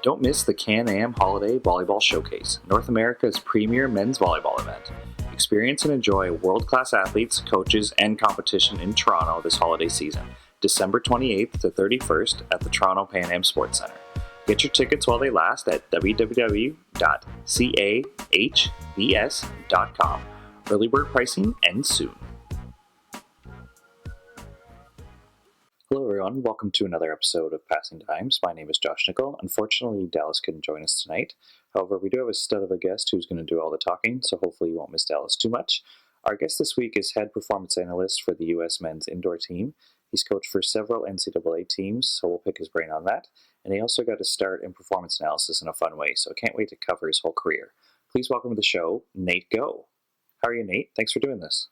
Don't miss the Can-Am Holiday Volleyball Showcase, North America's premier men's volleyball event. Experience and enjoy world-class athletes, coaches, and competition in Toronto this holiday season, December 28th to 31st at the Toronto Pan Am Sports Centre. Get your tickets while they last at www.cahbs.com. Early bird pricing ends soon. Hello everyone, welcome to another episode of Passing Times. My name is Josh Nickel. Unfortunately, Dallas couldn't join us tonight. However, we do have a stud of a guest who's going to do all the talking, so hopefully you won't miss Dallas too much. Our guest this week is head performance analyst for the U.S. men's indoor team. He's coached for several NCAA teams, so we'll pick his brain on that. And he also got a start in performance analysis in a fun way, so I can't wait to cover his whole career. Please welcome to the show, Nate Ngo. How are you, Nate? Thanks for doing this.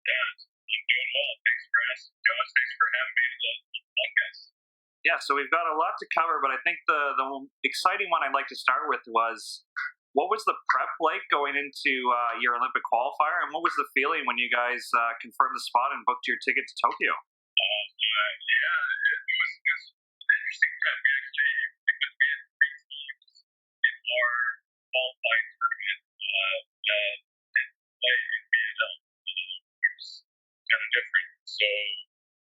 I'm doing well. Thanks for asking, Josh. Thanks for having me on the podcast. Yeah, so we've got a lot to cover, but I think the exciting one I'd like to start with was, what was the prep like going into your Olympic qualifier, and what was the feeling when you guys confirmed the spot and booked your ticket to Tokyo? It was an interesting prep. Because we had three teams in our qualifying tournament that didn't play in Vietnam. It was kind of different, so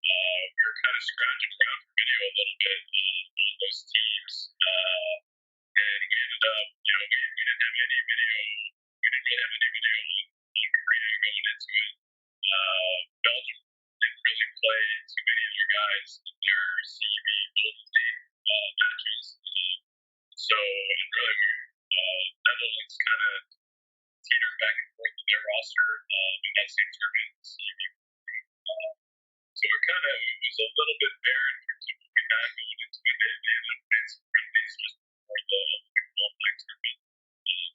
we were kind of scrounging around for video a little bit on those teams, and we ended up, we didn't have any video. We didn't really have any video on Korea going into it. Belgium didn't really play too many of their guys in their CEB Golden State matches. So, and really, Netherlands kind of teetered back and forth with their roster in that same tournament in the CEB. So it was a little bit bare in terms of what we had going into it. They ended up playing some friendlies just before the Olympic qualifying tournament.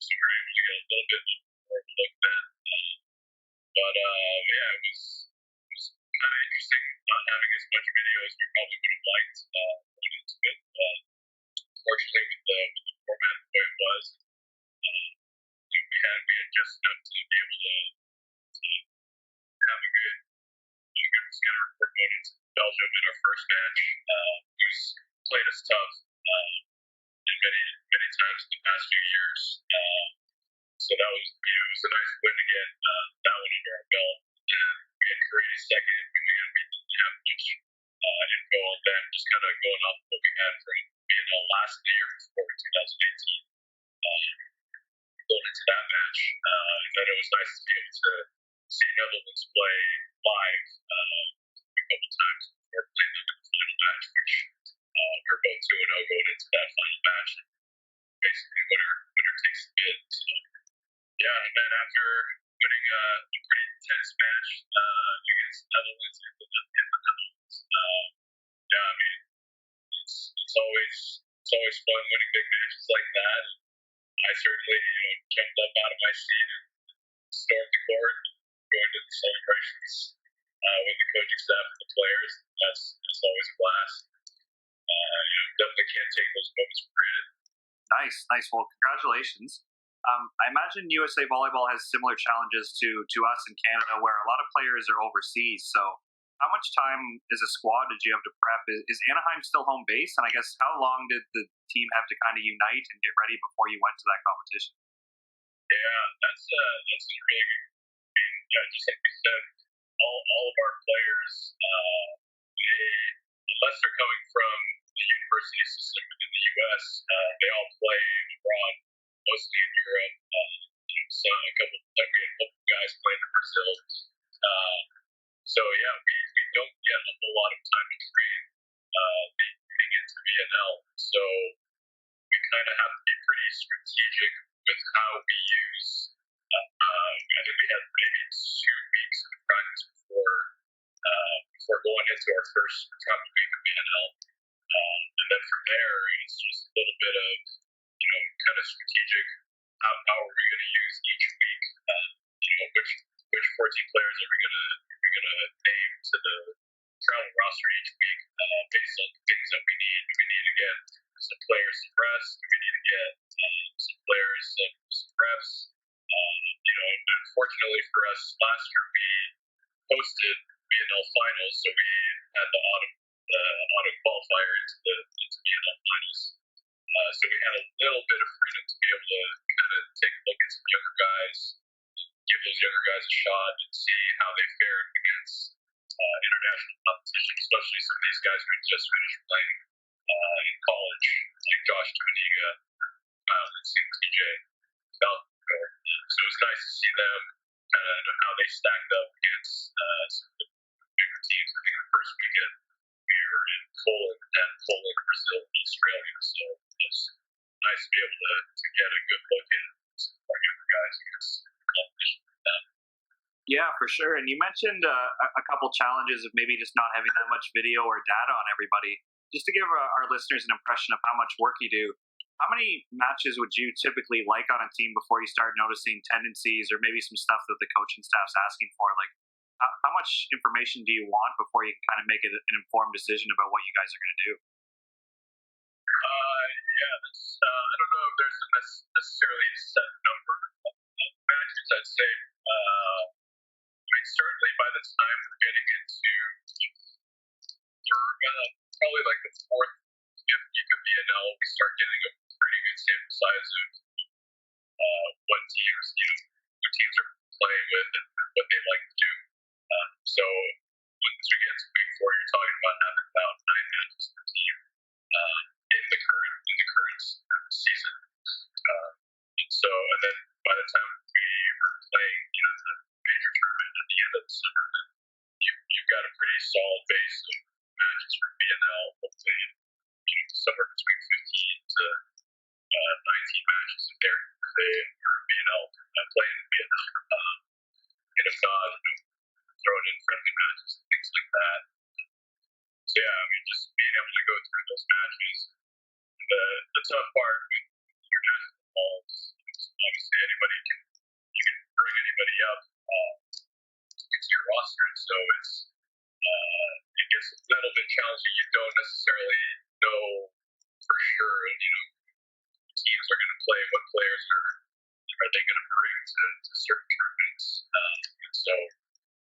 So we were able to get a little bit more of a look then. But it was kind of interesting not having as much video as we probably would have liked going into it. But fortunately, with the format the way it was, we had just enough to be able to have a good scout report going into Belgium in our first match, who's played us tough many times in the past few years. So that was a nice win to get that one under our belt. And we had Korea second. We didn't have much info on them, just kind of going off what we had from Vietnam last year before 2018. Going into that match, and then it was nice to be able to see Netherlands play live a couple times before playing them in the final match, which we were both 2-0 going into that final match. Basically, winner takes the bid. So, and then after winning a pretty intense match against Netherlands in the Netherlands, it's always fun winning big matches like that. And I certainly jumped up out of my seat and stormed the court, going to the celebrations with the coaching staff and the players. That's always a blast. Definitely can't take those moments for granted. Nice. Well, congratulations. I imagine USA Volleyball has similar challenges to us in Canada, where a lot of players are overseas. So how much time as a squad did you have to prep? Is Anaheim still home base? And I guess how long did the team have to kind of unite and get ready before you went to that competition? Yeah, that's really good. Just like we said, all of our players, unless they're coming from the university system within the U.S., they all play abroad, mostly in Europe. So we had a couple guys playing in Brazil. We don't get a whole lot of time to train leading into VNL. So we kind of have to be pretty strategic with how we use. I think we had maybe 2 weeks of practice before going into our first travel week of VNL. And then from there, it's just a little bit of, kind of strategic. How are we going to use each week? Which 14 players are we going to name to the travel roster each week based on the things that we need? Do we need to get some players some rest? Do we need to get some players some reps? Unfortunately for us, last year we hosted VNL finals, so we had the auto qualifier into VNL finals. So we had a little bit of freedom to be able to kind of take a look at some younger guys, give those younger guys a shot, and see how they fared against international competition, especially some of these guys who had just finished playing in college, like Josh Tumaniga, and CJ Falcon. So it was nice to see them kind of how they stacked up against some of the bigger teams. I think the first weekend we were in Poland, Brazil, and Australia. So it's nice to be able to get a good look at some of our younger guys against competition like that. Yeah, for sure. And you mentioned a couple challenges of maybe just not having that much video or data on everybody. Just to give our listeners an impression of how much work you do, how many matches would you typically like on a team before you start noticing tendencies or maybe some stuff that the coaching staff's asking for? Like, how much information do you want before you can kind of make an informed decision about what you guys are going to do? Yeah, I don't know if there's necessarily a set number of matches. I'd say, certainly by the time we're getting into probably like the fourth, fifth week of BNL, we start getting a pretty good sample size of what teams are playing with and what they like to do. So once we get to week four, you're talking about having about 9 matches per team in the current season. And then by the time we were playing, the major tournament at the end of the summer, then you've got a pretty solid base of matches for BNL, hopefully somewhere between 15 to 19 matches if they are BNL, playing in BNL. And if not, throwing in friendly matches and things like that. So yeah, I mean, just being able to go through those matches. The tough part with international ball is obviously you can bring anybody up into your roster, and so it gets a little bit challenging. You don't necessarily know for sure, teams are going to play, what players are they going to bring to certain tournaments, and so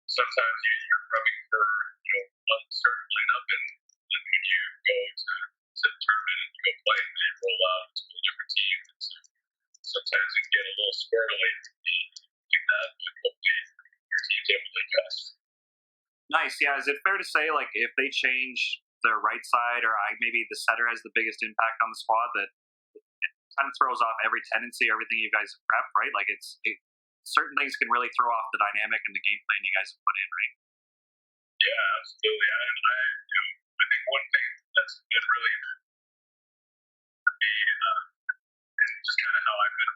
sometimes you're rubbing for a certain lineup, and when you go to the tournament and you go play, and they roll out to a different team, and so sometimes it can get a little squirrely like that, but hopefully your team's able to adjust. Nice. Yeah. Is it fair to say, like, if they change their right side or maybe the setter has the biggest impact on the squad, that it kind of throws off every tendency, everything you guys have prepped, right? Like, certain things can really throw off the dynamic and the game plan you guys have put in, right? Yeah, absolutely. I think one thing that's been really for me, and just kind of how I've been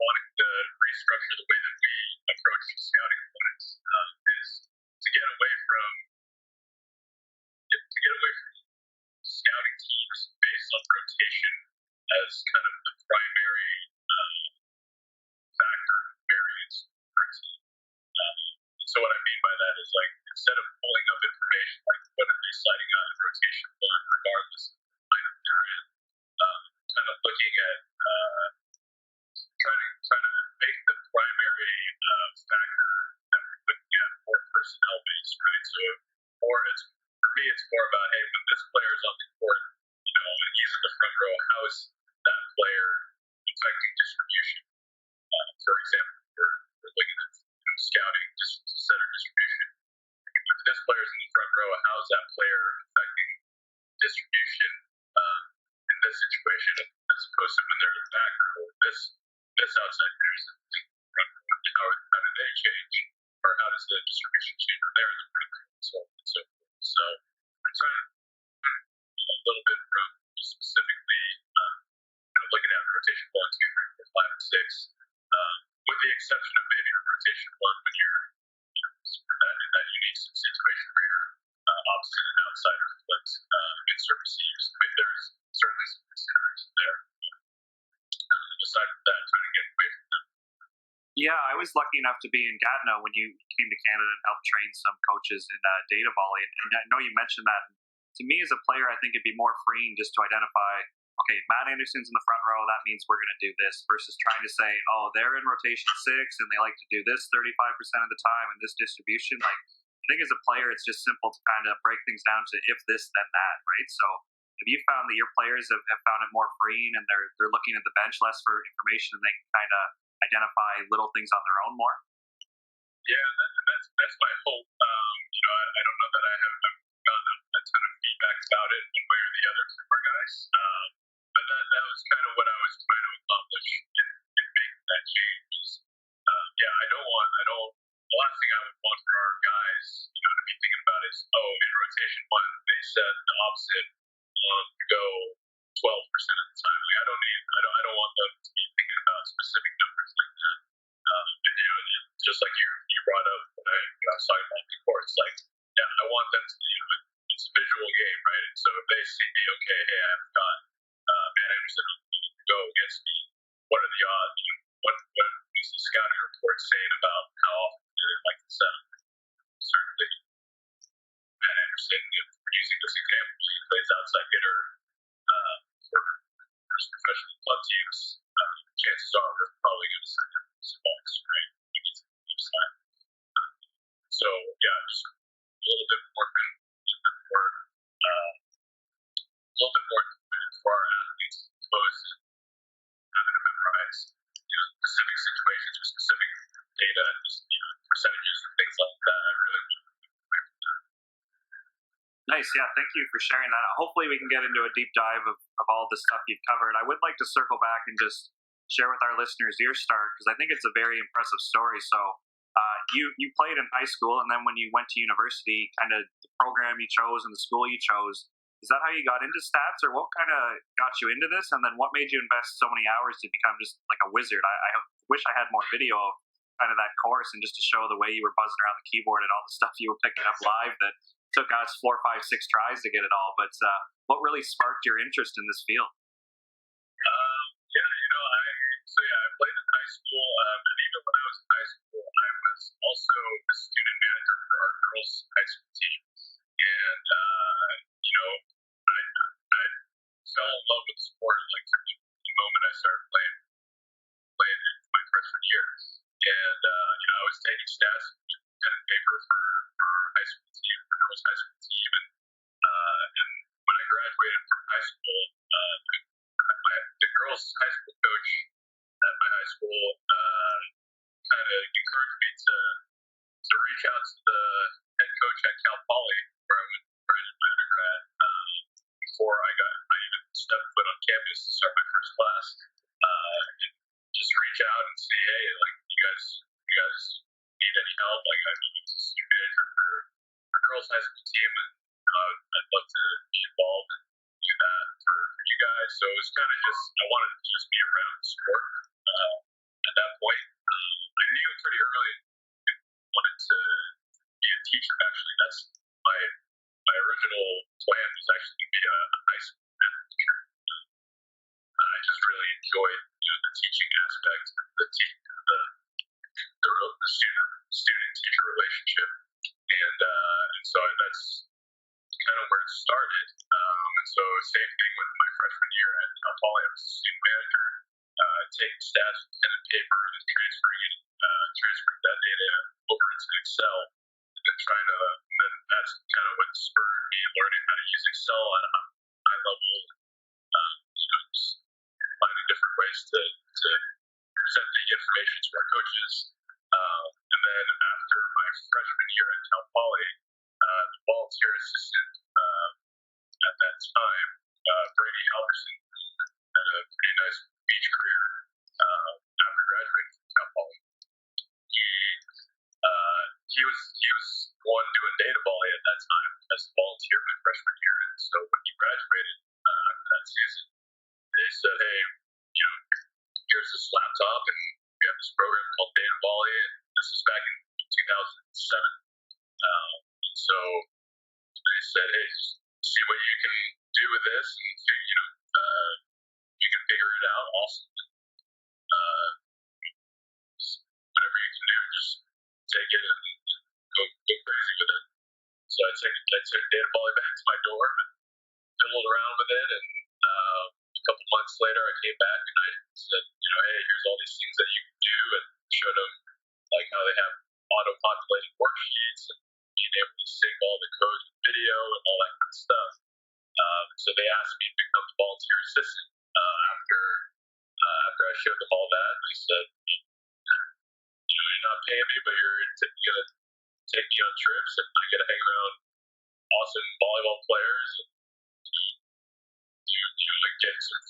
wanting to restructure the way that we approach scouting opponents is to get away from scouting teams based on rotation as kind of the primary factor of variance per team. So what I mean by that is, like, instead of pulling up information like what are they citing on rotation one, regardless of the lineup they're in, kind of looking at trying to make the primary factor that we're looking at more personnel based, right? So for me, it's more about, hey, when this player is on the court, and he's in the front row, how is that player affecting distribution? For example, we're looking at scouting center distribution. If this player's in the front row, how is that player affecting distribution in this situation, as opposed to when they're in the back row? This outside player's in the front row. How do they change, or how does the distribution change when they're in the front row, and so on and so forth. So we're trying a little bit from just specifically looking at rotation 1, 2, 3, 4, 5, and 6. With the exception of maybe rotation 1 when you're in that unique situation where you're opposite and outsider flipped insert receivers. I mean, there's certainly some consideration there. Aside from that, trying to get away from them. Yeah, I was lucky enough to be in Gatineau when you came to Canada and helped train some coaches in data volley. And I know you mentioned that. To me, as a player, I think it'd be more freeing just to identify, okay, Matt Anderson's in the front row, that means we're going to do this, versus trying to say, oh, they're in rotation 6 and they like to do this 35% of the time and this distribution. Like, I think as a player, it's just simple to kind of break things down to if this, then that, right? So have you found that your players have found it more freeing and they're looking at the bench less for information and they can kind of identify little things on their own more? Yeah, that's my hope. I don't know that I've gotten a ton of feedback about it one way or the other from our guys, but that was kind of what I was trying to accomplish in making that change. The last thing I would want for our guys, to be thinking about is, in rotation one, they said the opposite to go 12% of the time. Like, I don't want them to be thinking about specific numbers like that. Just like you brought up when I was talking about before, it's like, I want them to, it's a visual game, right? And so if they see me, okay, hey, I've got Matt Anderson to go against me, what are the odds? What is the scouting report saying about how often do they like to set up? Certainly, Matt Anderson, if we're using this example, he plays outside hitter for professional club teams. Chances are we're probably going to send him some box, right? So, just a little bit more for our athletes, as opposed to having to memorize, specific situations or specific data, just, percentages and things like that. I really want to away from that. Nice. Yeah. Thank you for sharing that. Hopefully we can get into a deep dive of all the stuff you've covered. I would like to circle back and just share with our listeners your start, because I think it's a very impressive story. So you played in high school, and then when you went to university, kind of the program you chose and the school you chose, is that how you got into stats, or what kind of got you into this? And then what made you invest so many hours to become just like a wizard? I wish I had more video of kind of that course and just to show the way you were buzzing around the keyboard and all the stuff you were picking up live that took us 4, 5, 6 tries to get it all. But what really sparked your interest in this field? I played in high school, and even when I was in high school, I was also the student manager for our girls' high school team. And, I fell in love with sport, like, from the moment I started playing it my freshman year. And, I was taking stats and pen and paper for high school team, for girls' high school team. And when I graduated from high school, the girls' high school coach at my high school kind of encouraged me to reach out to the head coach at Cal Poly, where I did my undergrad, before I even stepped foot on campus to start my first class, and just reach out and see, hey, like, you guys need any help? Like, I'm a student manager for girls' high school team, and I'd love to be involved and do that for you guys. So it was kind of just, I wanted to just be around the sport. At that point, I knew pretty early I wanted to be a teacher. Actually, that's my original plan was actually to be a high school math teacher. I just really enjoyed the teaching aspect, the student teacher relationship, and so that's kind of where it started. And so same thing with my freshman year at Cal Poly. I was a student manager. Taking stats with pen and paper and transferring that data over into Excel, and then that's kind of what spurred me learning how to use Excel at a high level, just finding different ways to present the information to our coaches. And then after my freshman year at Cal Poly, the volunteer assistant at that time, Brady Halverson, had a pretty nice beach career after graduating from Cal Poly. He was the one doing data volley at that time as a volunteer my freshman year. And so when he graduated after that season, they said, hey, here's this laptop, and we have this program called Data Volley, and this is back in 2007. And so they said, hey, see what you can do with this, and you can figure it out. Awesome. Whatever you can do, just take it and go crazy with it. So I took Data Volley back to my dorm and fiddled around with it, and a couple months later I came back and I said, hey, here's all these things that you can do, and showed them like how they have auto-populated worksheets and being able to sync all the code and video and all that kind of stuff. So they asked take me on trips, and I get to hang around awesome volleyball players and like get some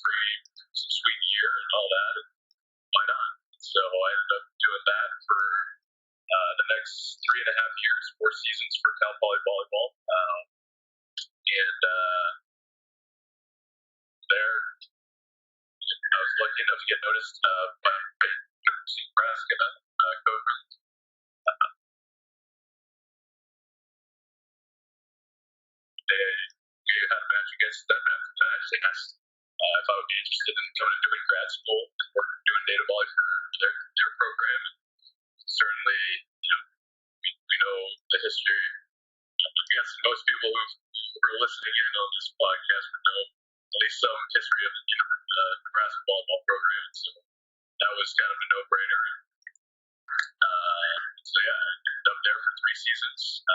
sweet gear and all that. And why not? So I ended up doing that for the next 3.5 years, 4 seasons for Cal Poly Volleyball. And there, I was lucky enough to get noticed by Nebraska coach. We had a match against them after that. Actually asked if I would be interested in coming and doing grad school or doing data volley for their program. And certainly, we know the history. I guess most people who are listening in on this podcast would know at least some history of the Nebraska volleyball program. So that was kind of a no-brainer. So yeah, I ended up there for 3 seasons.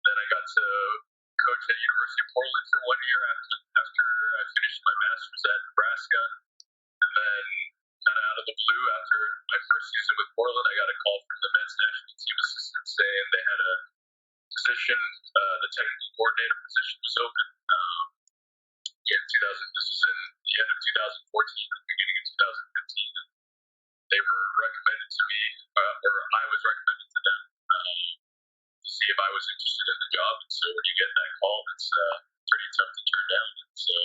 Then I got to coach at University of Portland for 1 year after I finished my master's at Nebraska. And then kind of out of the blue after my first season with Portland, I got a call from the men's national team assistant saying they had a position, the technical coordinator position was open. This was in the end of 2014 and the beginning of 2015. And they were recommended to me, or I was recommended to them to see if I was interested in the job. And so when you get that call, it's pretty tough to turn down. And so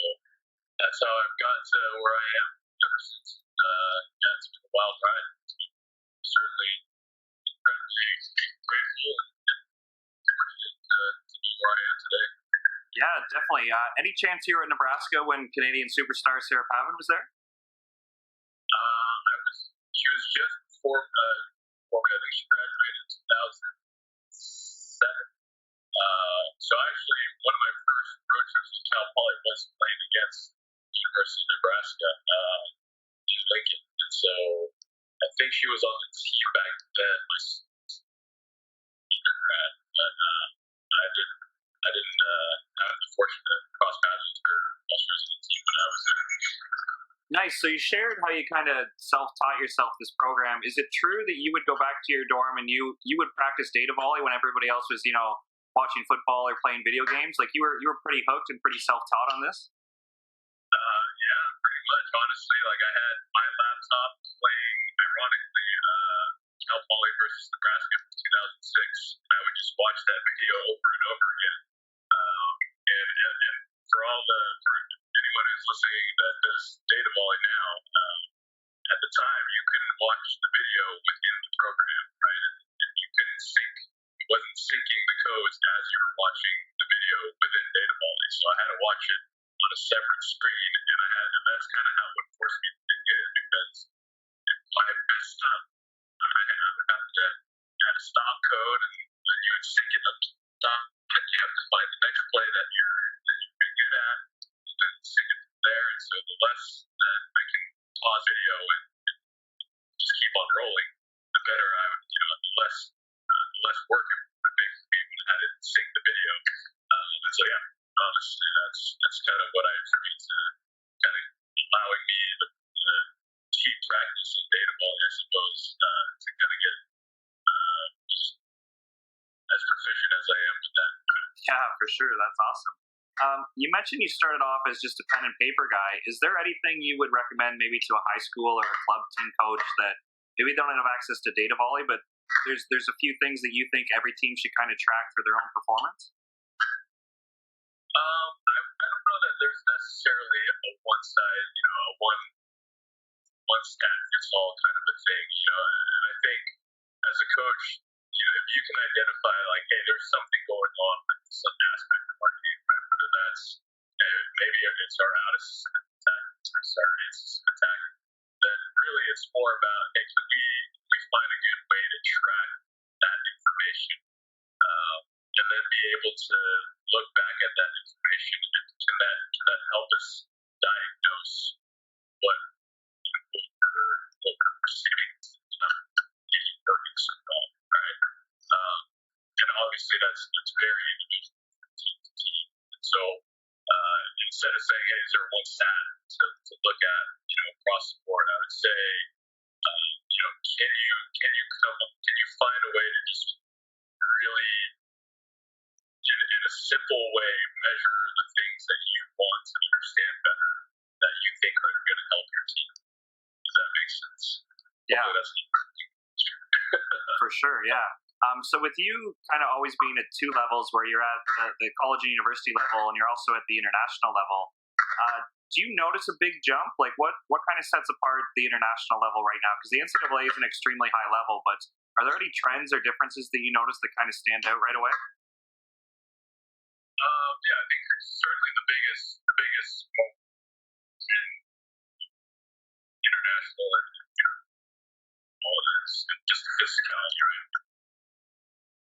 that's how I've got to where I am ever since. Yeah, it's been a wild ride. I'm certainly incredibly grateful and fortunate to be where I am today. Yeah, definitely. Any chance you were in Nebraska when Canadian superstar Sarah Pavin was there? She was just before me. I think she graduated in 2007. So actually, one of my first road trips to Cal Poly was playing against the University of Nebraska in Lincoln. And so I think she was on the team back then, my undergrad, but I didn't have the fortune to cross paths with her while she was on the team when I was there. Nice. So you shared how you kind of self-taught yourself this program. Is it true that you would go back to your dorm and you would practice data volley when everybody else was, watching football or playing video games? Like you were pretty hooked and pretty self-taught on this? Yeah, pretty much. Honestly, like I had my laptop playing, ironically, Cal Poly versus Nebraska from 2006, and I would just watch that video over and over again. And for anyone who's listening that does data volley now, at the time you couldn't watch the video within the program, right? And you couldn't sync. It wasn't syncing the codes as you were watching the video within data volley. So I had to watch it on a separate screen, and that's kind of how it forced me to get it, because if I messed up, I would have to add a stop code, and then you would sync it up to stop, and you have to find the next play that you're good at, and then sync it from there. And so the less that I can pause video and just keep on rolling, the better I would, the less work it would make for me when I didn't sync the video. And so yeah, honestly, that's kind of what I attribute to kind of allowing me the cheap practice in data volley, I suppose, to kind of get just as proficient as I am with that. Yeah, for sure. That's awesome. You mentioned you started off as just a pen and paper guy. Is there anything you would recommend maybe to a high school or a club team coach that maybe they don't have access to data volley, but there's a few things that you think every team should kind of track for their own performance? I don't know that there's necessarily a one side, one stat fits all kind of a thing, and I think as a coach, if you can identify like, hey, there's something going on with some aspect of our game, right? Whether that's maybe it's our out of system attack or it's our in system attack, then really it's more about, hey, can we find a good way to track that information, and then be able to look back at that information, and can that help us diagnose what we're perceiving isn't working so well, right? And obviously that's very individual from team to team. And so instead of saying, hey, is there one stat to look at, across the board, I would say, Can you find a way to just really, in a simple way, measure the things that you want to understand better that you think are going to help your team? Does that make sense? Yeah. That's For sure, yeah. So with you kind of always being at two levels, where you're at the college and university level, and you're also at the international level, do you notice a big jump? Like what kind of sets apart the international level right now? Because the NCAA is an extremely high level, but are there any trends or differences that you notice that kind of stand out right away? Yeah, I think certainly the biggest in international and all of this, just the physicality, right?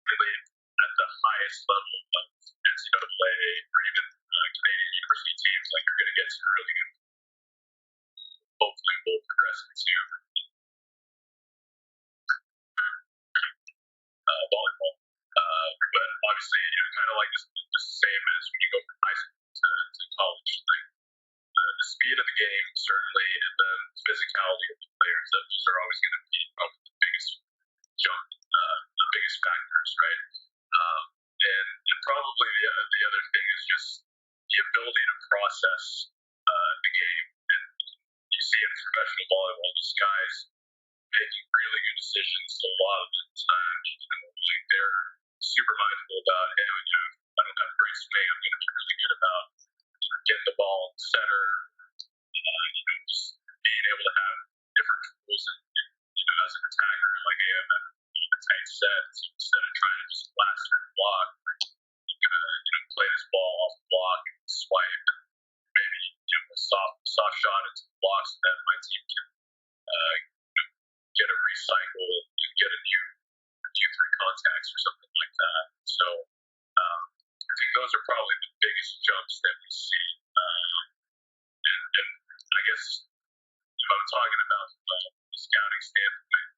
Really at the highest level of NCAA or even Canadian university teams, like you're going to get some really good, hopefully will progress into volleyball. But obviously, kind of like the same as when you go from high school to college. Like the speed of the game, certainly, and the physicality of the players, those are always going to be probably the biggest jump, the biggest factors, right? And probably the other thing is just the ability to process the game. And you see in professional volleyball, these guys making really good decisions a lot of the time. Like they're super mindful about, hey, I don't have a great swing, I'm going to be really good about getting the ball in center, just being able to have different tools and as an attacker, like hey, I'm at a tight set, so instead of trying to just blast through the block, I'm gonna play this ball off the block and swipe and maybe a soft shot into the block so that my team can get a recycle and get a few three contacts or something like that. So I think those are probably the biggest jumps that we see. And I guess if I'm talking about the scouting standpoint,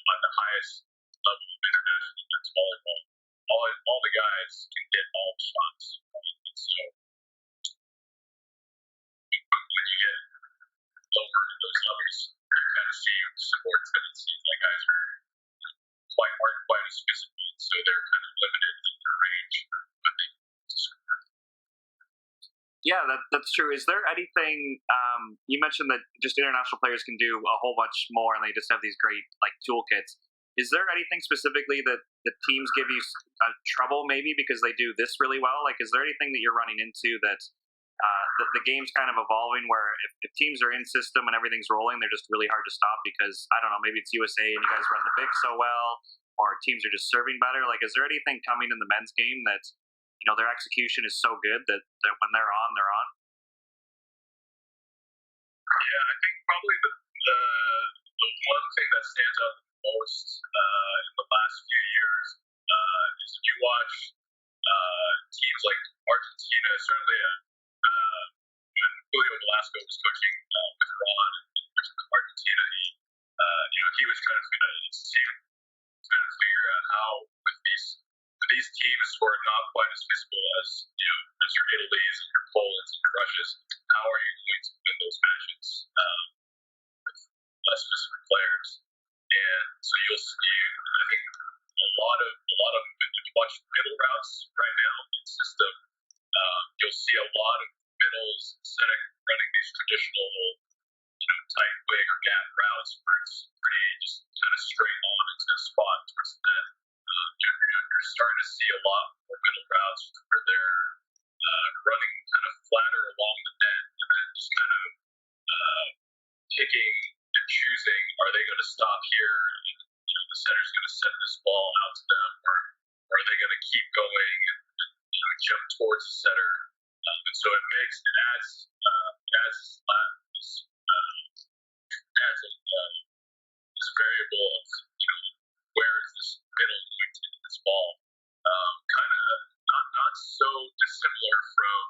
at the highest level of international men's volleyball, all the guys can get all the shots. And so when you get lower in those levels, you kind of see some more tendencies. Like guys aren't quite as physical, so they're kind of limited in their range. Yeah, that's true. Is there anything, you mentioned that just international players can do a whole bunch more and they just have these great like toolkits. Is there anything specifically that the teams give you trouble maybe because they do this really well? Like, is there anything that you're running into that the game's kind of evolving where if teams are in system and everything's rolling, they're just really hard to stop because, I don't know, maybe it's USA and you guys run the big so well, or teams are just serving better? Like, is there anything coming in the men's game that their execution is so good that when they're on, they're on? Yeah, I think probably the one thing that stands out the most in the last few years is if you watch teams like Argentina, certainly when Julio Velasco was coaching with Ron and Argentina, he was trying to figure out how with these teams who are not quite as physical as your Italy's and your Poland's and your Russia's, how are you going to win those matches with less physical players? And so you'll see, I think a lot of if you watch middle routes right now in system, you'll see a lot of middles instead of running these traditional tight wing or gap routes where it's pretty just kind of straight on into the spot towards the net. You're starting to see a lot more middle routes where they're running kind of flatter along the net and then just kind of picking and choosing, are they going to stop here and the setter's going to send this ball out to them, or are they going to keep going and jump towards the setter? And so it adds this variable of where is this middle going to hit this ball? Kind of not so dissimilar from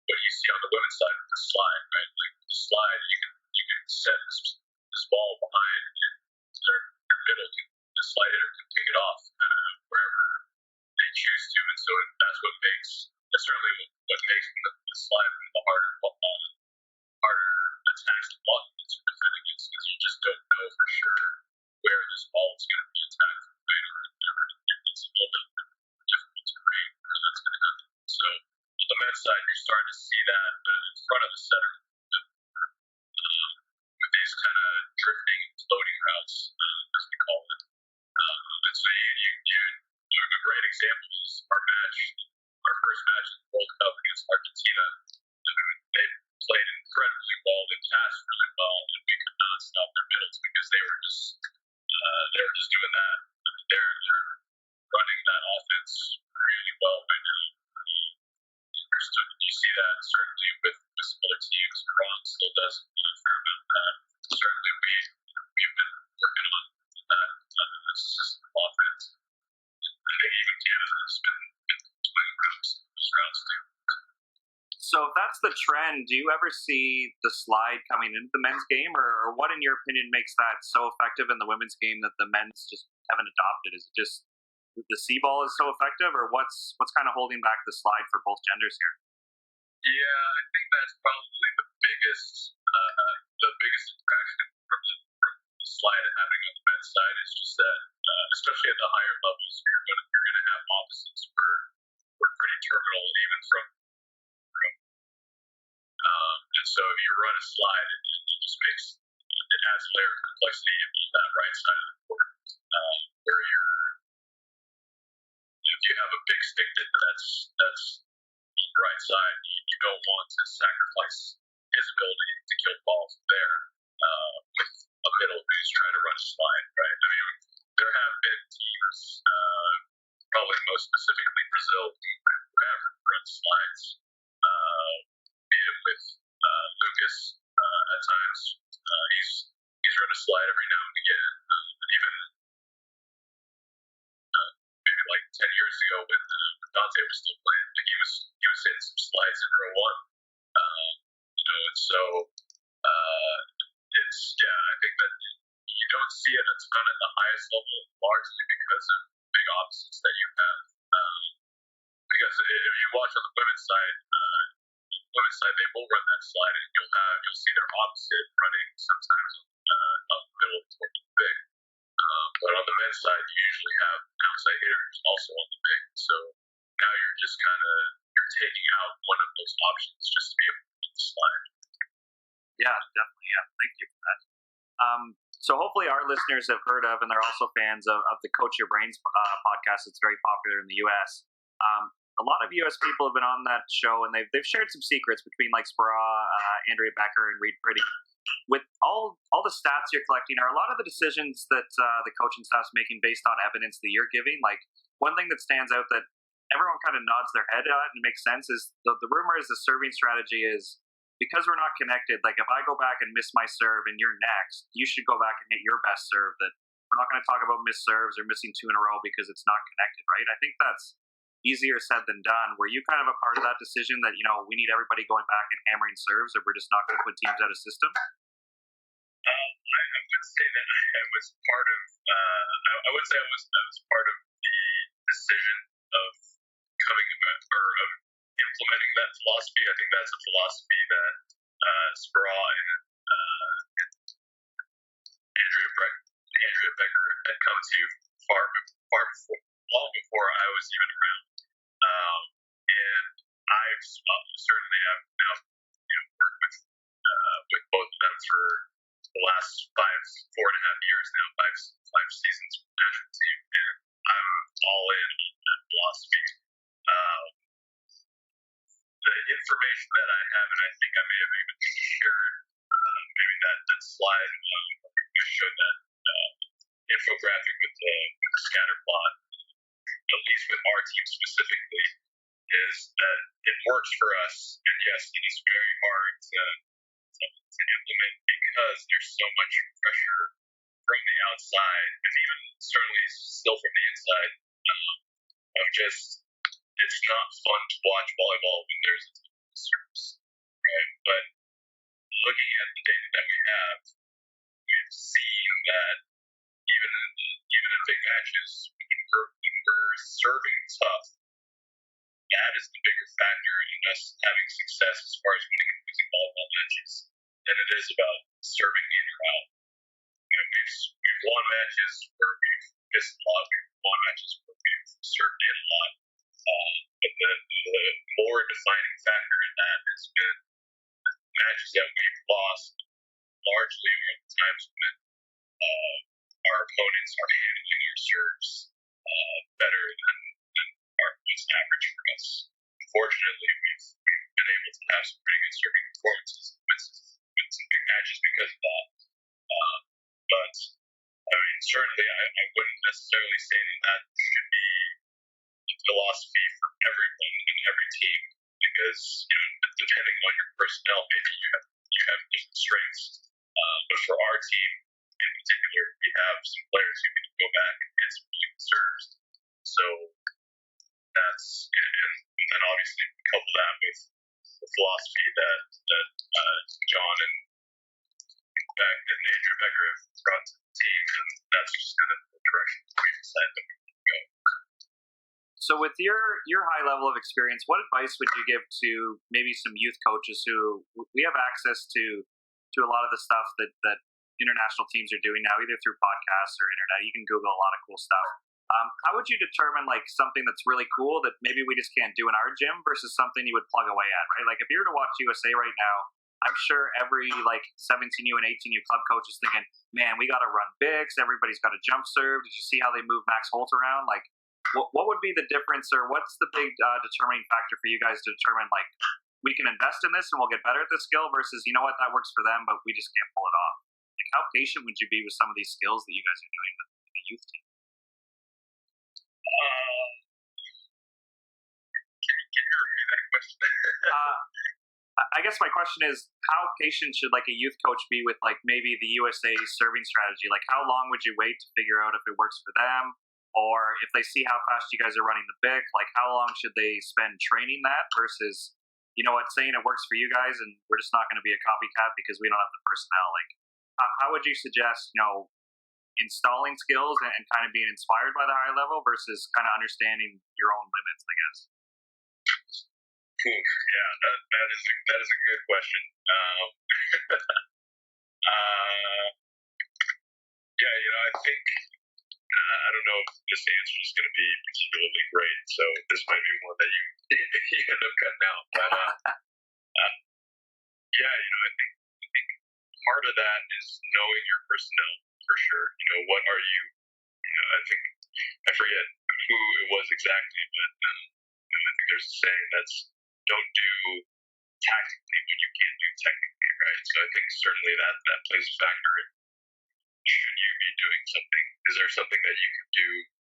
what you see on the women's side with the slide, right? Like the slide, you can set this ball behind and their middle the slide hitter can pick it off wherever they choose to, and so that's certainly what makes the slide one of the harder attacks to block against defending know for sure where this ball is going to be attacked from, right? Or it's a little bit difficult terrain where that's going to happen. So on the men's side, you're starting to see that in front of the setter with these kind of drifting, floating routes, as we call it. And so a great example is our first match in the World Cup against Argentina. They played incredibly well, they passed really well, and we could not stop their middles because they were just doing that. I mean, they're running that offense really well right now. You see that certainly with some other teams. Iran still does a fair amount of that. Certainly we've been working on that system of offense. I think even Canada has been playing those routes too. So if that's the trend, do you ever see the slide coming into the men's game, or what, in your opinion, makes that so effective in the women's game that the men's just haven't adopted? Is it just the C ball is so effective, or what's kind of holding back the slide for both genders here? Yeah, I think that's probably the biggest attraction from the slide happening on the men's side is just that, especially at the higher levels, you're going to have opposites who are pretty terminal, even from. And so if you run a slide, it adds a layer of complexity on that right side of the court, where if you have a big stick that's on the right side, you don't want to sacrifice his ability to kill balls there with a middle who's trying to run a slide, right? I mean, there have been teams, probably most specifically Brazil, who have run slides, be it with Lucas at times. He's run a slide every now and again, and even maybe like 10 years ago when Dante was still playing, like he was hitting some slides in row one. And so I think that you don't see it a ton at the highest level, largely because of big opposites that you have. Because if you watch on the women's side, they will run that slide, and you'll see their opposite running sometimes up the middle towards the big. But on the men's side, you usually have outside hitters also on the big. So now you're taking out one of those options just to be able to run the slide. Yeah, definitely. Yeah, thank you for that. So hopefully our listeners have heard of, and they're also fans of the Coach Your Brains podcast. It's very popular in the U.S. A lot of U.S. people have been on that show, and they've shared some secrets between like Spara, Andrea Becker, and Reed Pretty. With all the stats you're collecting, are a lot of the decisions that the coaching staff's making based on evidence that you're giving? Like, one thing that stands out that everyone kind of nods their head at and makes sense is the rumor is the serving strategy is, because we're not connected, like if I go back and miss my serve and you're next, you should go back and hit your best serve. That we're not going to talk about missed serves or missing two in a row because it's not connected, right? I think that's easier said than done. Were you kind of a part of that decision that, we need everybody going back and hammering serves, or we're just not going to put teams out of system? I would say that I was part of. I would say I was part of the decision of of implementing that philosophy. I think that's a philosophy that Spara and Andrea Becker had come to long before I was even around. And I've now worked with both of them for the last 4.5 years now, five seasons with the national team, and I'm all in on that philosophy. The information that I have, and I think I may have even shared maybe that slide, I showed that infographic with the scatter plot, at least with our team specifically, is that it works for us, and yes, it is very hard to implement because there's so much pressure from the outside, and even certainly still from the inside, of just, it's not fun to watch volleyball when there's a ton of serves, right? But looking at the data that we have, we've seen that even in big matches, when we're serving tough, that is the bigger factor in us having success as far as winning and losing volleyball matches than it is about serving in or out. we've won matches where we've missed a lot. We've won matches where we've served in a lot. But the more defining factor in that has been matches that we've lost largely are the times when our opponents are handling our serves better than what's average for us. Unfortunately, we've been able to have some pretty good serving performances with some big matches because of that. But I mean, certainly, I wouldn't necessarily say that should be the philosophy for everyone and every team because depending on your personnel, maybe you have different strengths. But for our team in particular, we have some players who can go back and get some really good serves. So that's and then obviously we couple that with the philosophy that John and Andrew Becker have brought to the team, and that's just kind of the direction we've decided that we can go. So with your high level of experience, what advice would you give to maybe some youth coaches who we have access to a lot of the stuff that international teams are doing now, either through podcasts or internet? You can Google a lot of cool stuff. How would you determine like something that's really cool that maybe we just can't do in our gym versus something you would plug away at, right? Like if you were to watch USA right now, I'm sure every like 17U and 18U club coach is thinking, man, we got to run bigs. Everybody's got a jump serve. Did you see how they move Max Holt around? Like what would be the difference, or what's the big determining factor for you guys to determine like we can invest in this and we'll get better at this skill versus, you know what, that works for them, but we just can't pull it off? Like how patient would you be with some of these skills that you guys are doing with the youth team? Can you repeat that question? I guess my question is, how patient should like a youth coach be with like maybe the USA serving strategy? Like how long would you wait to figure out if it works for them? Or if they see how fast you guys are running the BIC, like how long should they spend training that versus, you know what, saying it works for you guys and we're just not going to be a copycat because we don't have the personnel? Like how would you suggest, installing skills and kind of being inspired by the high level versus kind of understanding your own limits, I guess? Yeah, that is a good question. Yeah, I think I don't know if this answer is going to be particularly great, so this might be one that you end up cutting out. But I think part of that is knowing your personnel for sure. What are you? I think I forget who it was exactly, but I think there's a saying that's don't do tactically when you can't do technically, right? So I think certainly that plays a factor in should you be doing something? Is there something that you can do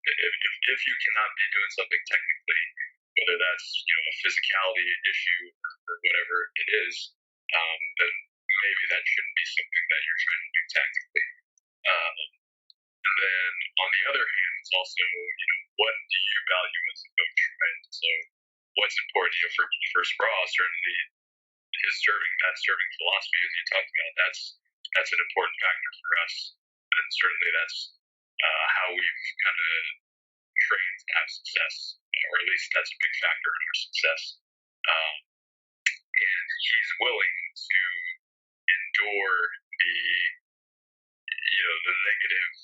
if you cannot be doing something technically, whether that's a physicality issue or whatever it is, then maybe that shouldn't be something that you're trying to do tactically. And then on the other hand, it's also what do you value as a coach, right? So what's important for Sproul, certainly that serving philosophy, as you talked about, that's an important factor for us, and certainly that's how we've kind of trained to have success, or at least that's a big factor in our success. And he's willing to endure the negative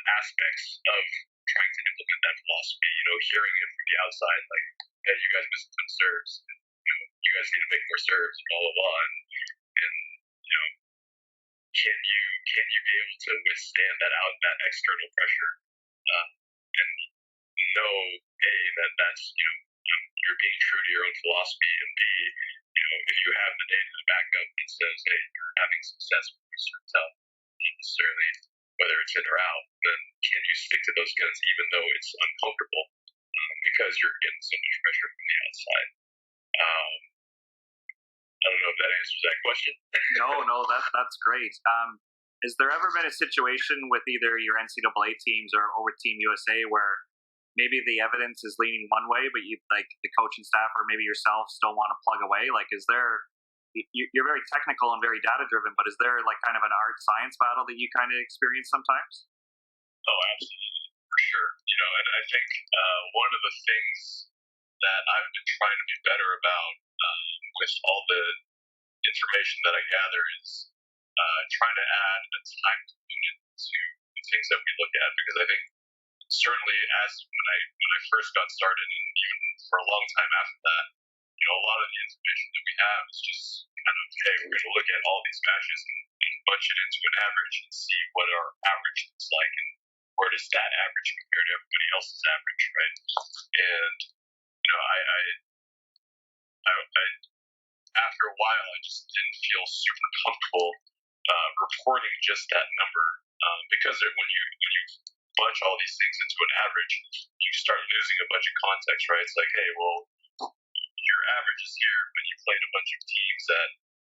aspects of trying to implement that philosophy. Hearing it from the outside, like, "Hey, you guys missed some serves. You guys need to make more serves." Blah blah blah. And can you be able to withstand that external pressure and know that's you're being true to your own philosophy, and B, if you have the data to back up that says, hey, you're having success with these certain stuff, not necessarily whether it's in or out, then can you stick to those guns even though it's uncomfortable because you're getting so much pressure from the outside? I don't know if that answers that question. No, that's great. Has there ever been a situation with either your NCAA teams or with Team USA where maybe the evidence is leaning one way, but you like the coaching staff or maybe yourself still want to plug away? Like, is there? You're very technical and very data driven, but is there like kind of an art science battle that you kind of experience sometimes? Oh, absolutely, for sure. And I think one of the things that I've been trying to be better about with all the information that I gather is trying to add a time component to the things that we look at, because I think certainly as when I first got started, and even for a long time after that, a lot of the information that we have is just kind of, hey, we're going to look at all these matches and bunch it into an average and see what our average looks like, and where does that average compare to everybody else's average, right? And I after a while, I just didn't feel super comfortable reporting just that number, because when you bunch all these things into an average, you start losing a bunch of context, right? It's like, hey, well, your average is here, but you played a bunch of teams that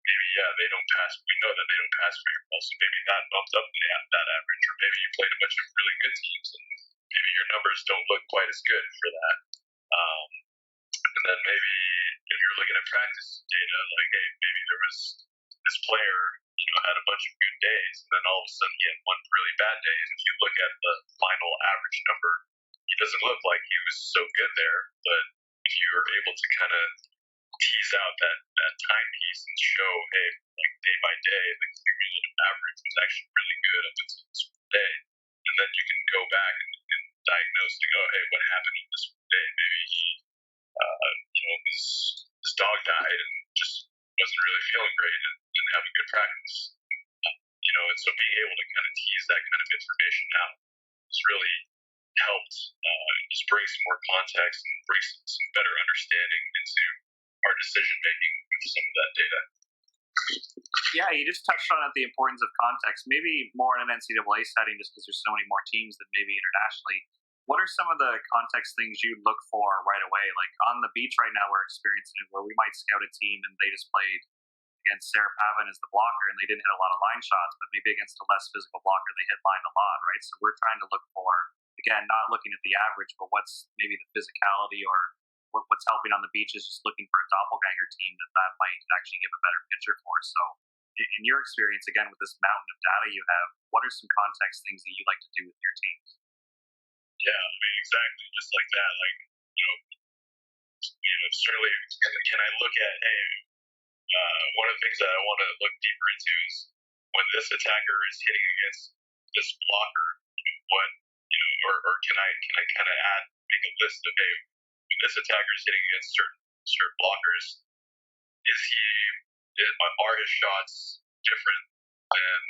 maybe, they don't pass. We know that they don't pass very well, so maybe that bumped up that average. Or maybe you played a bunch of really good teams, and maybe your numbers don't look quite as good for that. And then maybe if you're looking at practice data, like, hey, maybe there was this player, had a bunch of good days, and then all of a sudden he had one really bad day. And if you look at the final average number, he doesn't look like he was so good there. But if you were able to kind of tease out that timepiece and show, hey, like day by day, the cumulative average was actually really good up until this day, and then you can go back and diagnose, like, oh, hey, what happened on this day? Maybe he, his dog died and just wasn't really feeling great and didn't have a good practice. And so being able to kind of tease that kind of information out has really helped just bring some more context and bring some better understanding into our decision making with some of that data. Yeah, you just touched on the importance of context, maybe more in an NCAA setting, just because there's so many more teams than maybe internationally. What are some of the context things you look for right away? Like on the beach right now, we're experiencing it where we might scout a team and they just played against Sarah Pavin as the blocker and they didn't hit a lot of line shots, but maybe against a less physical blocker, they hit line a lot, right? So we're trying to look for, again, not looking at the average, but what's maybe the physicality or what's helping on the beach is just looking for a doppelganger team that might actually give a better picture for. So in your experience, again, with this mountain of data you have, what are some context things that you like to do with your teams? Yeah, I mean, exactly, just like that. Like, certainly, can I look at, hey, one of the things that I want to look deeper into is when this attacker is hitting against this blocker, what, or can I kind of make a list of, hey, when this attacker is hitting against certain blockers, are his shots different than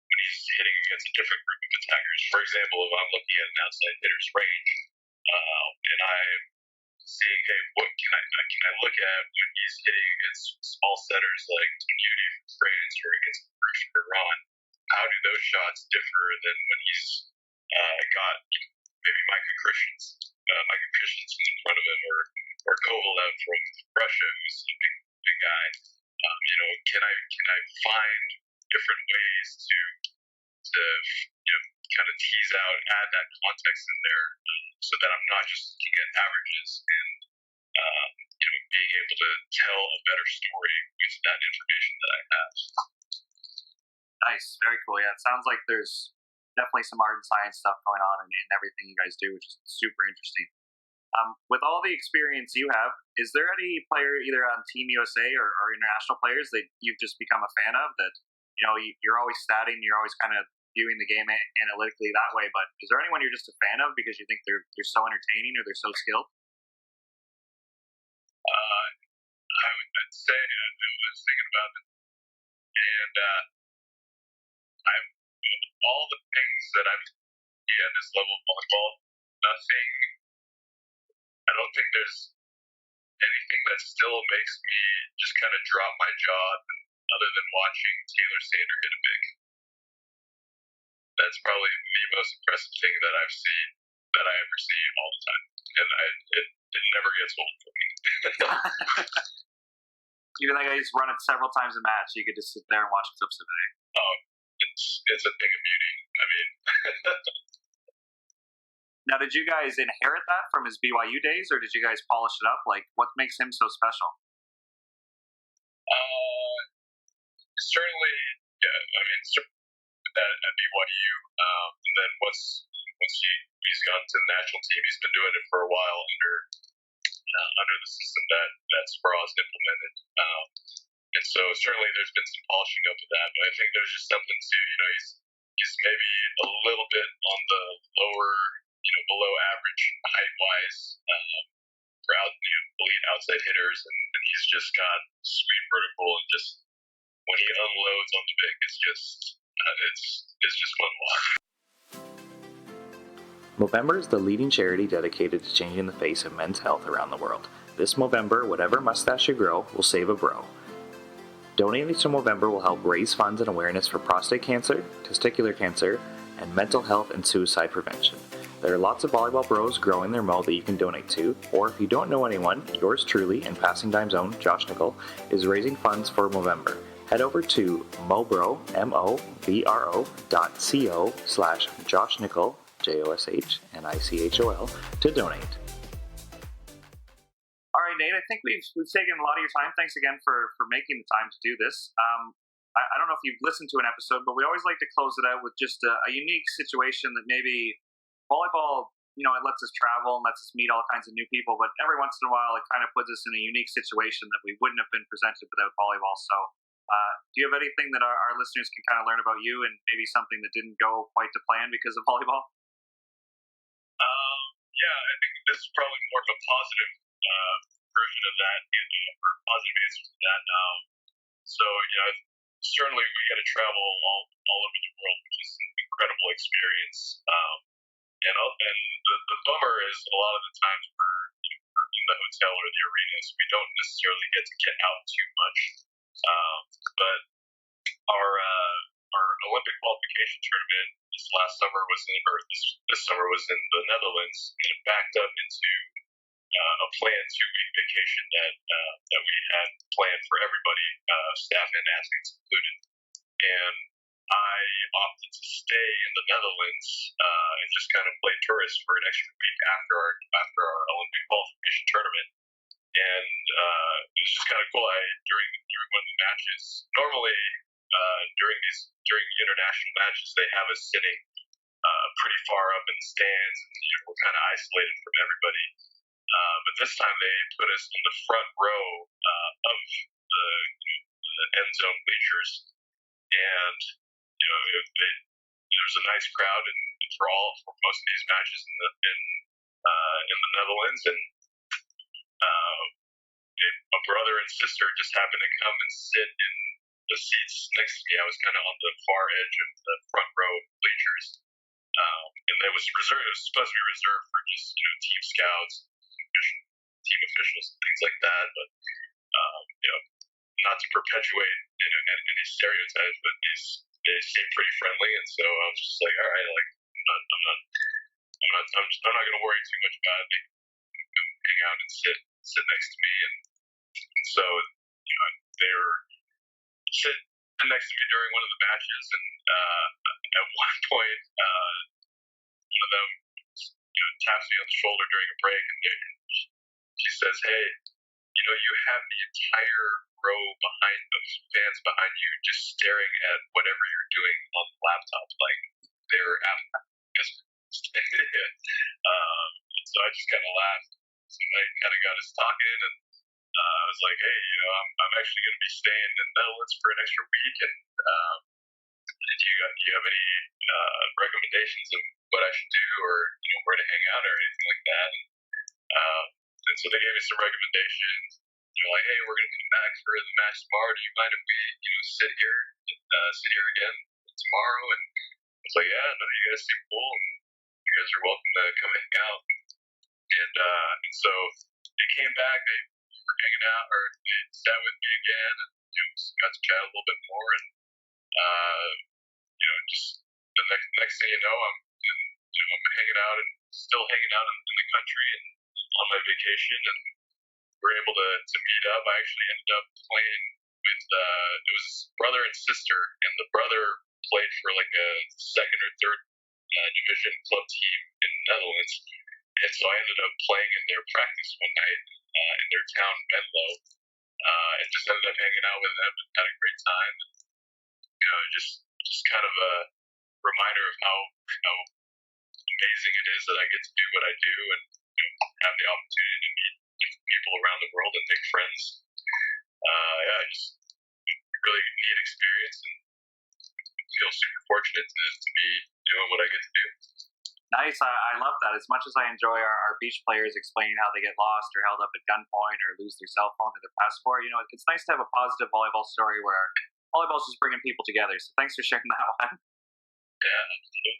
when he's hitting against a different group of attackers? For example, if I'm looking at an outside hitter's range, and I'm seeing, hey, what can I look at when he's hitting against small setters like Tonyuti from France or against Bruce or Iran? How do those shots differ than when he's got maybe Micah Christians in front of him, or Kovalev from Russia, who's a big guy? Can I find different ways to kind of tease out, add that context in there, so that I'm not just looking at averages and being able to tell a better story with that information that I have. Nice, very cool. Yeah, it sounds like there's definitely some art and science stuff going on in everything you guys do, which is super interesting. With all the experience you have, is there any player either on Team USA or international players that you've just become a fan of that, you're always statting, you're always kind of viewing the game analytically that way, but is there anyone you're just a fan of because you think they're so entertaining or they're so skilled? I'd say I was thinking about it, and all the things that I've seen at this level of volleyball, I don't think there's anything that still makes me just kind of drop my jaw other than watching Taylor Sander hit a big. That's probably the most impressive thing that I've seen, that I ever see all the time. And it never gets old for me. Even though he's run it several times a match, you could just sit there and watch clips of it. Oh, it's a thing of beauty. I mean... Now, did you guys inherit that from his BYU days, or did you guys polish it up? Like, what makes him so special? Certainly, yeah. I mean, at BYU, and then once he's gone to the national team, he's been doing it for a while under the system that Spraw's implemented. And so certainly there's been some polishing up of that, but I think there's just something to, he's maybe a little bit on the lower, below average height wise for elite outside hitters, and he's just got sweet vertical, and just when he unloads on the big, it's just fun to watch. Movember is the leading charity dedicated to changing the face of men's health around the world. This Movember, whatever mustache you grow, will save a bro. Donating to Movember will help raise funds and awareness for prostate cancer, testicular cancer, and mental health and suicide prevention. There are lots of volleyball bros growing their mo that you can donate to, or if you don't know anyone, yours truly and Passing Dime's own Josh Nicol is raising funds for Movember. Head over to mobro, MOVRO.co/Josh Nicol, JOSHNICHOL, to donate. All right, Nate, I think we've taken a lot of your time. Thanks again for making the time to do this. I don't know if you've listened to an episode, but we always like to close it out with just a unique situation that maybe volleyball, it lets us travel and lets us meet all kinds of new people, but every once in a while it kind of puts us in a unique situation that we wouldn't have been presented without volleyball. So do you have anything that our listeners can kind of learn about you and maybe something that didn't go quite to plan because of volleyball? Yeah, I think this is probably more of a positive version of that, or positive answer to that. So, certainly we got to travel all over the world, which is an incredible experience. And the bummer is a lot of the times we're in the hotel or the arenas, we don't necessarily get to get out too much. But our Olympic qualification tournament this summer was in the Netherlands, and it backed up into a planned 2-week vacation that we had planned for everybody, staff and athletes included. And I opted to stay in the Netherlands and just kind of play tourist for an extra week after our Olympic qualification tournament. And it was just kind of cool. During one of the matches, normally during international matches, they have us sitting pretty far up in the stands, and we're kind of isolated from everybody. But this time they put us in the front row of the end zone bleachers, and there was a nice crowd and for most of these matches in the Netherlands, and a brother and sister just happened to come and sit in the seats next to me. I was kind of on the far edge of the front row bleachers, and it was supposed to be reserved for just team scouts, team officials, and things like that. But not to perpetuate any stereotypes, but they seem pretty friendly, and so I was just like, all right, like I'm not going to worry too much about it. They can hang out and sit next to me, and so they were sitting next to me during one of the matches, and at one point, one of them taps me on the shoulder during a break, and she says, "Hey, you have the entire row of fans behind you just staring at whatever you're doing on the laptop, like they're so I just kind of laughed. So I kind of got us talking, and I was like, "Hey, I'm actually going to be staying in the Netherlands for an extra week, and do you have any recommendations of what I should do, or where to hang out, or anything like that?" And so they gave me some recommendations. They're like, "Hey, we're going to come back for the match tomorrow. Do you mind if we sit here again tomorrow?" And I was like, "Yeah, no, you guys seem cool, and you guys are welcome to come hang out." And so they came back. They were hanging out, or they sat with me again, and got to chat a little bit more. And just the next thing you know, I'm hanging out and still hanging out in the country and on my vacation, and we're able to meet up. I actually ended up playing with it was brother and sister, and the brother played for like a second or third division club team in the Netherlands, and so I ended up playing in their practice one night in their town, Venlo, and just ended up hanging out with them and had a great time. And, just kind of a reminder of how amazing it is that I get to do what I do, and have the opportunity to meet different people around the world and make friends. It neat experience, and feel super fortunate to be doing what I get to do. Nice. I love that. As much as I enjoy our beach players explaining how they get lost or held up at gunpoint or lose their cell phone or their passport, it's nice to have a positive volleyball story where volleyball's just bringing people together. So thanks for sharing that one. Yeah, absolutely.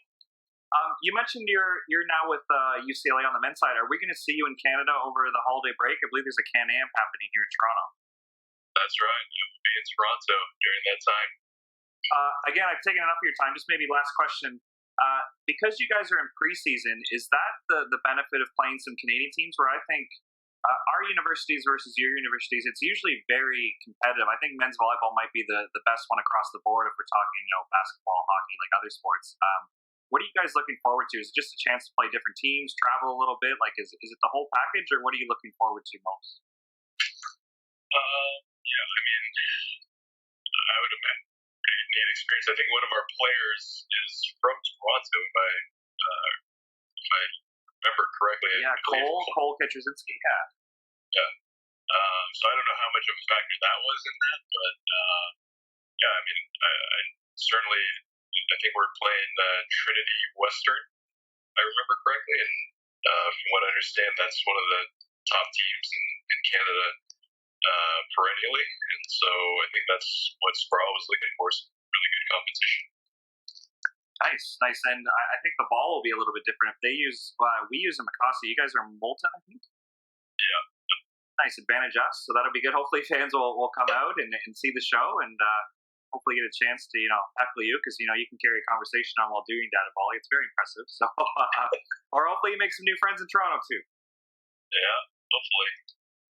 You mentioned you're now with UCLA on the men's side. Are we going to see you in Canada over the holiday break? I believe there's a Can-Am happening here in Toronto. That's right. I will be in Toronto during that time. Again, I've taken enough of your time. Just maybe last question. Because you guys are in preseason, is that the benefit of playing some Canadian teams? Where I think our universities versus your universities, it's usually very competitive. I think men's volleyball might be the best one across the board if we're talking, basketball, hockey, like other sports. What are you guys looking forward to? Is it just a chance to play different teams, travel a little bit? Like, is it the whole package, or what are you looking forward to most? Yeah, I mean, I would imagine pretty neat experience. I think one of our players is from Toronto, if I remember correctly. Yeah, Cole Kitcherzinski. Yeah. So I don't know how much of a factor that was in that, but yeah, I mean, I certainly, I think we're playing Trinity Western, if I remember correctly, and from what I understand, that's one of the top teams in Canada perennially, and so I think that's what Sproul was looking for, some really good competition. Nice. And I think the ball will be a little bit different. If they use, we use a Mikasa. You guys are Molten, I think? Yeah. Nice, advantage us. So that'll be good. Hopefully fans will come out and see the show and hopefully get a chance to, heckle you because, you can carry a conversation on while doing data volley. It's very impressive. So, or hopefully you make some new friends in Toronto too. Yeah, hopefully.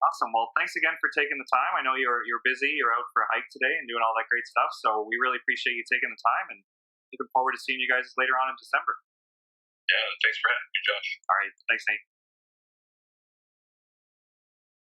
Awesome. Well, thanks again for taking the time. I know you're busy. You're out for a hike today and doing all that great stuff. So we really appreciate you taking the time and looking forward to seeing you guys later on in December. Yeah, thanks for having me, Josh. All right. Thanks, Nate.